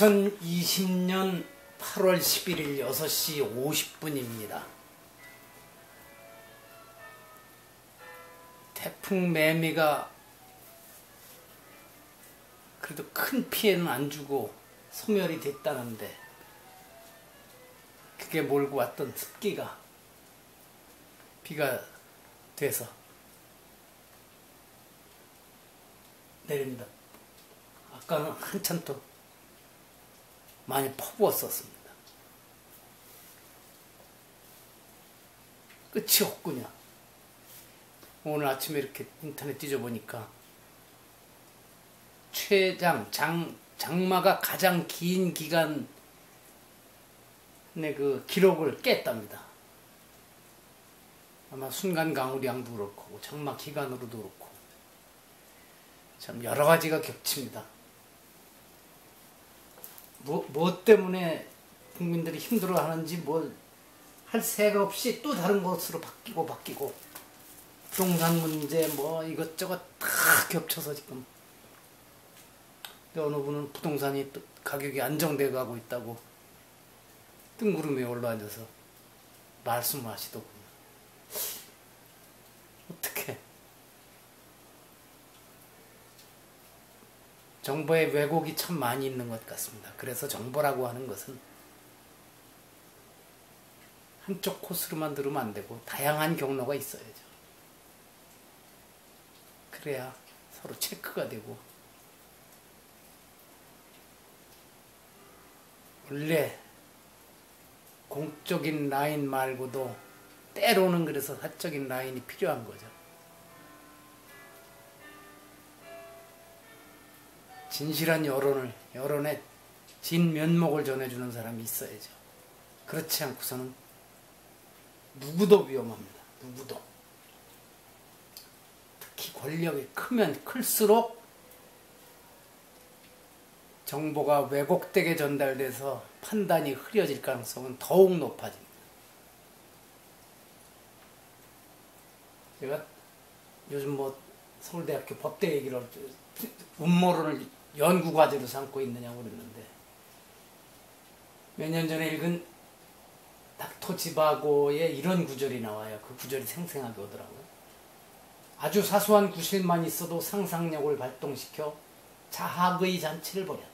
2020년 8월 11일 6시 50분입니다. 태풍 매미가 그래도 큰 피해는 안 주고 소멸이 됐다는데 그게 몰고 왔던 습기가 비가 돼서 내립니다. 아까는 한참 또 많이 퍼부었었습니다. 끝이 없군요. 오늘 아침에 이렇게 인터넷 뒤져보니까 장마가 가장 긴 기간의 그 기록을 깼답니다. 아마 순간 강우량도 그렇고 장마 기간으로도 그렇고 참 여러 가지가 겹칩니다. 뭐 때문에 국민들이 힘들어하는지 뭐 할 새가 없이 또 다른 것으로 바뀌고 부동산 문제 뭐 이것저것 다 겹쳐서 지금 어느 분은 부동산이 또 가격이 안정돼 가고 있다고 뜬구름에 올라앉아서 말씀을 하시더군요. 어떻게 정보에 왜곡이 참 많이 있는 것 같습니다. 그래서 정보라고 하는 것은 한쪽 코스로만 들으면 안 되고 다양한 경로가 있어야죠. 그래야 서로 체크가 되고 원래 공적인 라인 말고도 때로는 그래서 사적인 라인이 필요한 거죠. 진실한 여론의 진면목을 전해주는 사람이 있어야죠. 그렇지 않고서는 누구도 위험합니다. 누구도. 특히 권력이 크면 클수록 정보가 왜곡되게 전달돼서 판단이 흐려질 가능성은 더욱 높아집니다. 제가 요즘 뭐 서울대학교 법대 얘기를 음모론을 연구과제로 삼고 있느냐고 그랬는데 몇 년 전에 읽은 닥터 지바고의 이런 구절이 나와요. 그 구절이 생생하게 오더라고요. 아주 사소한 구실만 있어도 상상력을 발동시켜 자학의 잔치를 벌였다.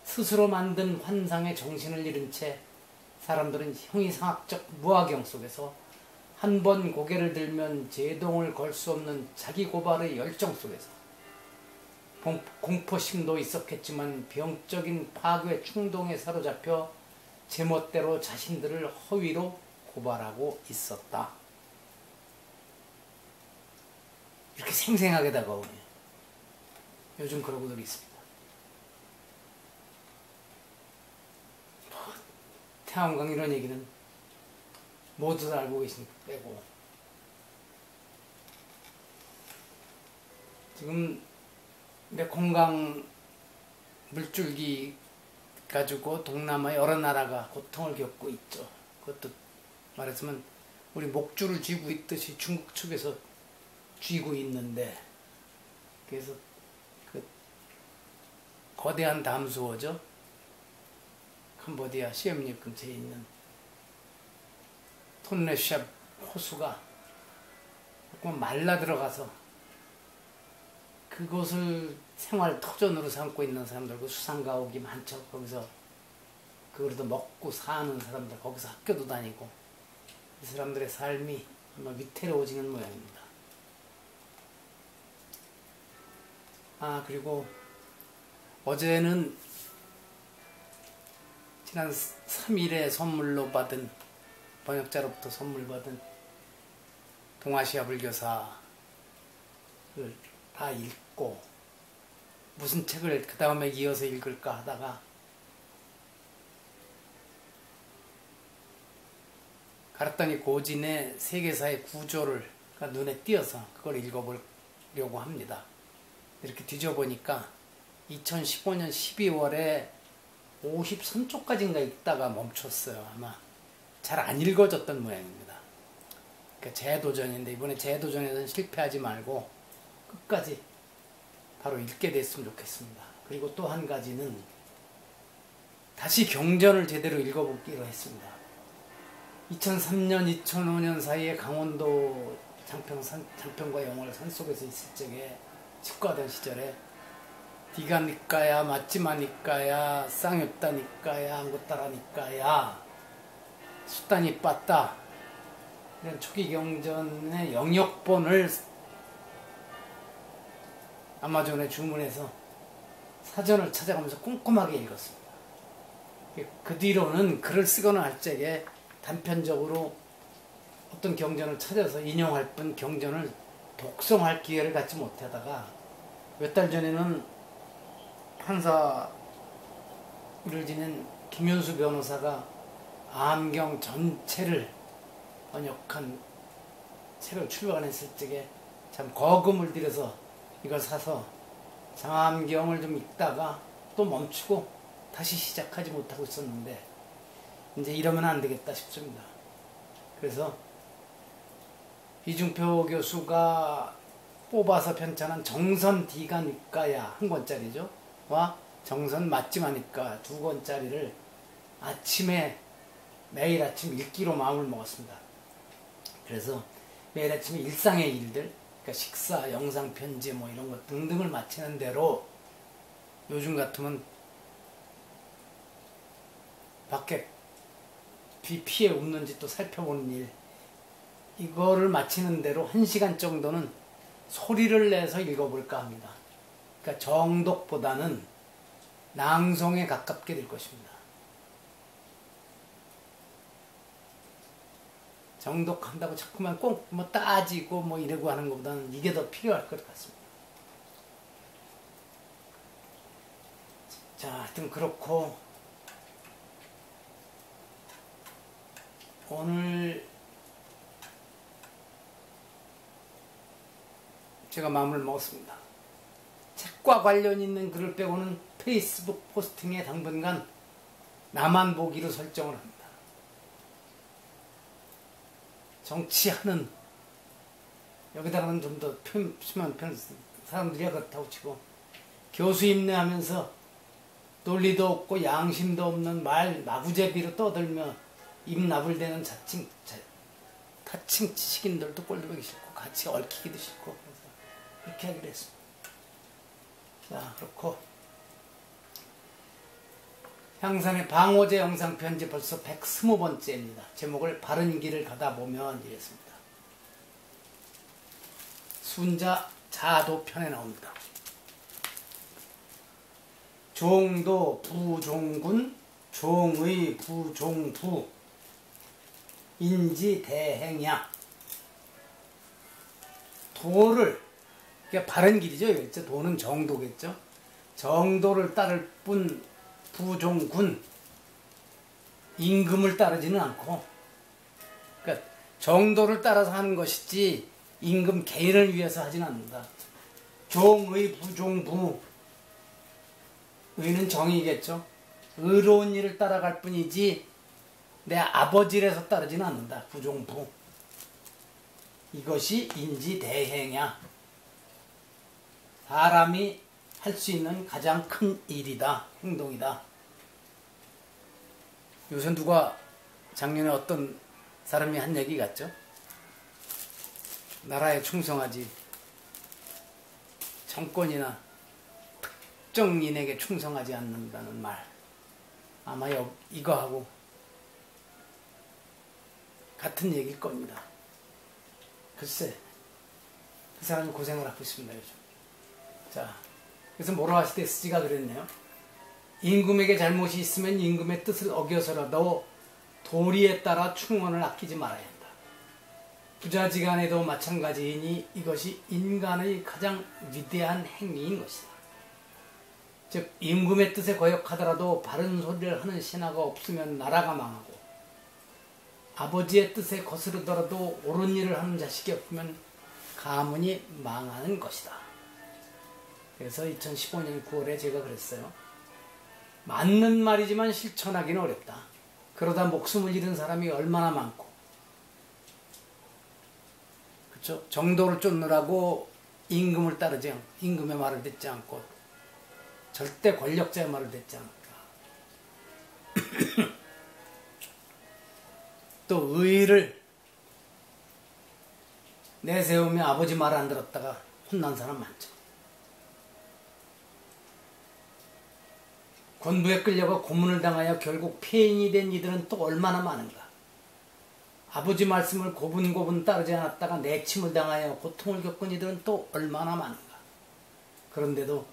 스스로 만든 환상에 정신을 잃은 채 사람들은 형이상학적 무화경 속에서 한 번 고개를 들면 제동을 걸 수 없는 자기 고발의 열정 속에서 공포심도 있었겠지만 병적인 파괴 충동에 사로잡혀 제멋대로 자신들을 허위로 고발하고 있었다. 이렇게 생생하게 다가오네요. 요즘 그러고들 있습니다. 태양광 이런 얘기는 모두 다 알고 계시니까 빼고 지금 메콩강 물줄기 가지고 동남아 여러 나라가 고통을 겪고 있죠. 그것도 말했으면 우리 목줄을 쥐고 있듯이 중국 측에서 쥐고 있는데 그래서 그 거대한 담수어죠. 캄보디아 시엠립 근처에 있는 톤레샵 호수가 조금 말라 들어가서 그곳을 생활 터전으로 삼고 있는 사람들, 그 수상가옥이 많죠. 거기서 그거라도 먹고 사는 사람들, 거기서 학교도 다니고 이 사람들의 삶이 정말 위태로워지는 모양입니다. 그리고 어제는 지난 3일에 선물로 받은 번역자로부터 선물 받은 동아시아 불교사를 다 읽고 무슨 책을 그 다음에 이어서 읽을까 하다가 가라타니 고진의 세계사의 구조를 눈에 띄어서 그걸 읽어보려고 합니다. 이렇게 뒤져보니까 2015년 12월에 53쪽까지인가 읽다가 멈췄어요. 아마 잘 안 읽어졌던 모양입니다. 그러니까 재도전인데 이번에 재도전에서는 실패하지 말고 끝까지 바로 읽게 됐으면 좋겠습니다. 그리고 또 한 가지는 다시 경전을 제대로 읽어보기로 했습니다. 2003년, 2005년 사이에 강원도 장평과 영월 산속에서 있을 적에 식구하던 시절에 니가 니까야 맞지마 니까야 쌍욕다 니까야 안고따라 니까야 수단이 빠따 이런 초기 경전의 영역본을 아마존에 주문해서 사전을 찾아가면서 꼼꼼하게 읽었습니다. 그 뒤로는 글을 쓰거나 할 적에 단편적으로 어떤 경전을 찾아서 인용할 뿐 경전을 독송할 기회를 갖지 못하다가 몇 달 전에는 판사 일을 지낸 김윤수 변호사가 암경 전체를 번역한 책을 출간했을 적에 참 거금을 들여서 이걸 사서 장암경을 좀 읽다가 또 멈추고 다시 시작하지 못하고 있었는데 이제 이러면 안 되겠다 싶습니다. 그래서 이중표 교수가 뽑아서 편찬한 정선 D가 니까야 한 권짜리죠. 와 정선 맞지마 니까 두 권짜리를 아침에 매일 아침 읽기로 마음을 먹었습니다. 그래서 매일 아침에 일상의 일들, 그러니까 식사, 영상 편지 뭐 이런 것 등등을 마치는 대로 요즘 같으면 밖에 비 피해 없는지 또 살펴보는 일, 이거를 마치는 대로 1시간 정도는 소리를 내서 읽어볼까 합니다. 그러니까 정독보다는 낭송에 가깝게 될 것입니다. 정독한다고 자꾸만 꼭 뭐 따지고 뭐 이러고 하는 것보다는 이게 더 필요할 것 같습니다. 자, 하여튼 그렇고 오늘 제가 마음을 먹었습니다. 책과 관련 있는 글을 빼고는 페이스북 포스팅에 당분간 나만 보기로 설정을 합니다. 정치하는 여기다가는 좀 더 심한 편 사람들이야 그렇다고 치고 교수 임내하면서 논리도 없고 양심도 없는 말 마구제비로 떠들며 입 나불대는 타칭 지식인들도 꼴도 보기 싫고 같이 얽히기도 싫고 그래서 그렇게 하기로 했습니다. 자, 그렇고 향산의 방호제 영상 편지 벌써 120번째입니다. 제목을 바른 길을 가다 보면 이랬습니다. 순자 자도 편에 나옵니다. 종도 부종군 종의 부종부 인지 대행야 도를 그러니까 바른 길이죠. 이겠죠. 도는 정도겠죠. 정도를 따를 뿐 부종군 임금을 따르지는 않고 그러니까 정도를 따라서 하는 것이지 임금 개인을 위해서 하지는 않는다. 종의 부종부 의는 정의겠죠. 의로운 일을 따라갈 뿐이지 내 아버지라서 따르지는 않는다. 부종부 이것이 인지대행야 사람이 할 수 있는 가장 큰 일이다. 행동이다. 요새 누가 작년에 어떤 사람이 한 얘기 같죠? 나라에 충성하지 정권이나 특정인에게 충성하지 않는다는 말. 아마 이거하고 같은 얘기일 겁니다. 글쎄 그 사람이 고생을 하고 있습니다. 요즘. 자, 그래서 모라시데스지가 그랬네요. 임금에게 잘못이 있으면 임금의 뜻을 어겨서라도 도리에 따라 충원을 아끼지 말아야 한다. 부자지간에도 마찬가지이니 이것이 인간의 가장 위대한 행위인 것이다. 즉 임금의 뜻에 거역하더라도 바른 소리를 하는 신하가 없으면 나라가 망하고 아버지의 뜻에 거스르더라도 옳은 일을 하는 자식이 없으면 가문이 망하는 것이다. 그래서 2015년 9월에 제가 그랬어요. 맞는 말이지만 실천하기는 어렵다. 그러다 목숨을 잃은 사람이 얼마나 많고 그렇죠? 정도를 쫓느라고 임금을 따르지 않고 임금의 말을 듣지 않고 절대 권력자의 말을 듣지 않을까. 또 의의를 내세우며 아버지 말 안 들었다가 혼난 사람 많죠. 권부에 끌려가 고문을 당하여 결국 폐인이 된 이들은 또 얼마나 많은가. 아버지 말씀을 고분고분 따르지 않았다가 내침을 당하여 고통을 겪은 이들은 또 얼마나 많은가. 그런데도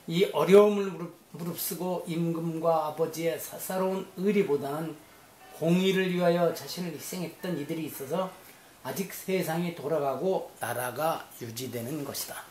이 어려움을 무릅쓰고 임금과 아버지의 사사로운 의리보다는 공의를 위하여 자신을 희생했던 이들이 있어서 아직 세상이 돌아가고 나라가 유지되는 것이다.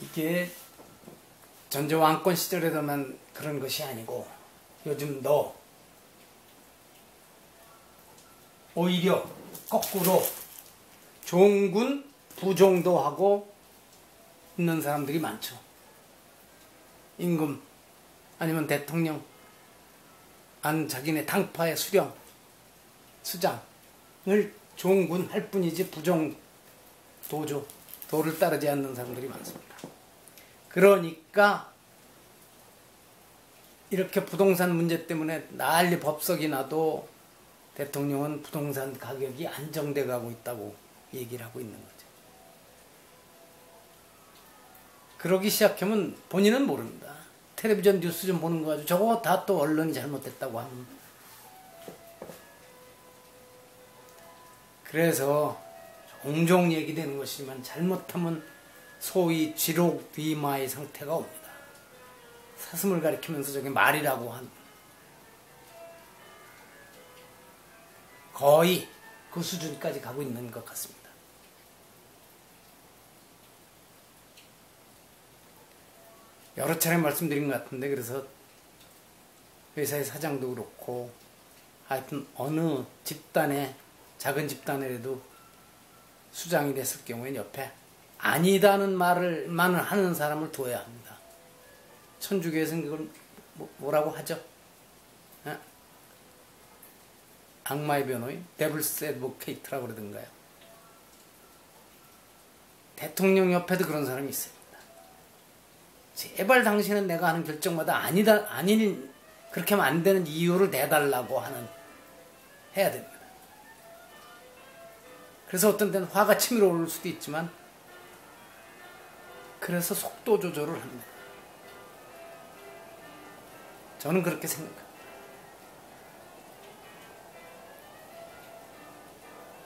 이게 전제왕권 시절에서만 그런 것이 아니고 요즘도 오히려 거꾸로 종군 부종도 하고 있는 사람들이 많죠. 임금 아니면 대통령 자기네 당파의 수령 수장을 종군할 뿐이지 부종 도를 따르지 않는 사람들이 많습니다. 그러니까 이렇게 부동산 문제 때문에 난리 법석이 나도 대통령은 부동산 가격이 안정돼 가고 있다고 얘기를 하고 있는 거죠. 그러기 시작하면 본인은 모릅니다. 텔레비전 뉴스 좀 보는 거 가지고 저거 다 또 언론이 잘못됐다고 하면. 그래서 종종 얘기되는 것이지만 잘못하면 소위 쥐록비마의 상태가 옵니다. 사슴을 가리키면서 저게 말이라고 한 거의 그 수준까지 가고 있는 것 같습니다. 여러 차례 말씀드린 것 같은데 그래서 회사의 사장도 그렇고 하여튼 어느 집단에 작은 집단에라도 수장이 됐을 경우에 옆에 아니다는 말만 하는 사람을 두어야 합니다. 천주교에서는 그걸 뭐라고 하죠? 악마의 변호인, 데블스 애드보케이트라고 그러던가요. 대통령 옆에도 그런 사람이 있습니다. 제발 당신은 내가 하는 결정마다 그렇게 하면 안 되는 이유를 내달라고 해야 됩니다. 그래서 어떤 때는 화가 치밀어 오를 수도 있지만 그래서 속도 조절을 합니다. 저는 그렇게 생각합니다.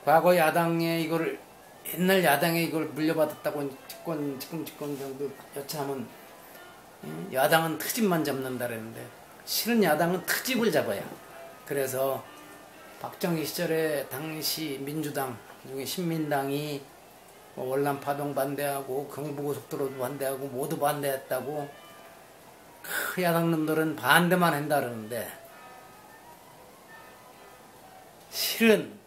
과거 옛날 야당에 이걸 물려받았다고 집권 정도 여차하면 야당은 트집만 잡는다 그랬는데 실은 야당은 트집을 잡아야 합니다. 그래서 박정희 시절에 당시 민주당 중에 신민당이 월남 파동 반대하고 경부고속도로도 반대하고 모두 반대했다고 그 야당놈들은 반대만 한다 그러는데 실은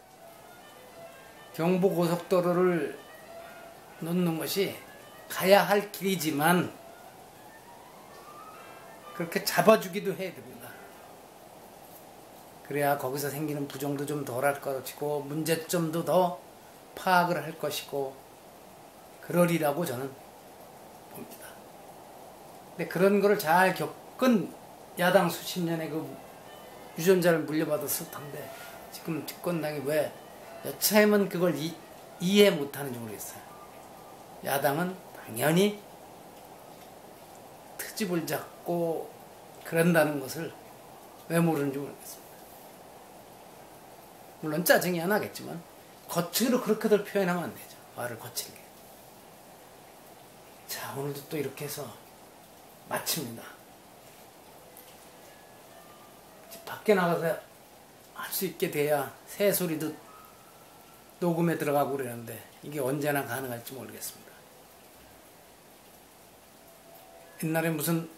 경부고속도로를 놓는 것이 가야 할 길이지만 그렇게 잡아주기도 해야 됩니다. 그래야 거기서 생기는 부정도 좀 덜 할 것이고 문제점도 더 파악을 할 것이고 그러리라고 저는 봅니다. 근데 그런 거를 잘 겪은 야당 수십 년의 그 유전자를 물려받았을 텐데 지금 집권당이 왜 여차하면 그걸 이해 못하는지 모르겠어요. 야당은 당연히 트집을 잡고 그런다는 것을 왜 모르는지 모르겠습니다. 물론 짜증이 안 나겠지만 거칠로 그렇게들 표현하면 안 되죠. 말을 거칠게. 자, 오늘도 또 이렇게 해서 마칩니다. 밖에 나가서 할 수 있게 돼야 새소리도 녹음에 들어가고 그러는데 이게 언제나 가능할지 모르겠습니다. 옛날에 무슨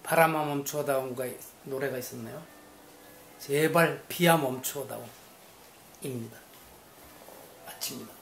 바람아 멈추어다오가 노래가 있었나요? 제발 비야 멈추어다오 입니다. 마칩니다.